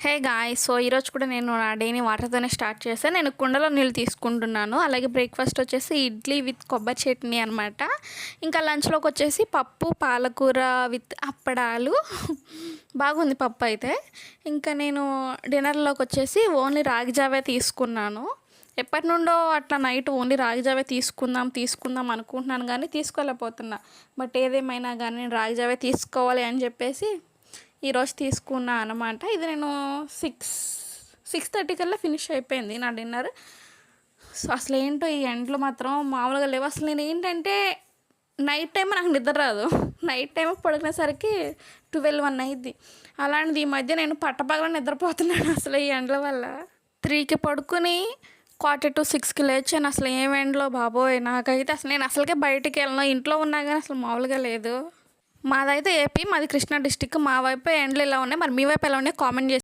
Hey guys, so ఈరోజు కూడా నేను నా డేని వాటర్తోనే స్టార్ట్ చేశాను. నేను కుండలో నీళ్ళు తీసుకుంటున్నాను. అలాగే బ్రేక్ఫాస్ట్ వచ్చేసి ఇడ్లీ విత్ కొబ్బరి చట్నీ అనమాట. ఇంకా లంచ్లోకి వచ్చేసి పప్పు పాలకూర విత్ అప్పడాలు. బాగుంది పప్పు అయితే. ఇంకా నేను డిన్నర్లోకి వచ్చేసి ఓన్లీ రాగి జావే తీసుకున్నాను. ఎప్పటి నుండో అట్లా నైట్ ఓన్లీ రాగి జావే తీసుకుందాం అనుకుంటున్నాను, కానీ తీసుకోలేకపోతున్నా. బట్ ఏదేమైనా కానీ నేను రాగి జావే తీసుకోవాలి అని చెప్పేసి ఈరోజు తీసుకున్నా అనమాట. ఇది నేను 6:30 కల్లా ఫినిష్ అయిపోయింది నా డిన్నర్. సో అసలు ఏంటో ఈ ఎండలు మాత్రం మామూలుగా లేవు. అసలు నేను ఏంటంటే నైట్ టైం నాకు నిద్ర రాదు. నైట్ టైం పడుకునేసరికి 12-1 అయ్యిద్ది. అలాంటిది ఈ మధ్య నేను పట్టపగల నిద్రపోతున్నాను అసలు ఈ ఎండల వల్ల. 3కి పడుకుని 5:45కి లేచాను. అసలు ఏం ఎండలో బాబోయ్, నాకైతే అసలు నేను అసలుకే బయటికి వెళ్ళను. ఇంట్లో ఉన్నా కానీ అసలు మామూలుగా లేదు. మాదైతే ఏపీ, మాది కృష్ణా డిస్టిక్. మా వైపు ఎండలు ఎలా ఉన్నాయి, మరి మీ వైపు ఎలా ఉన్నాయి కామెంట్ చేసి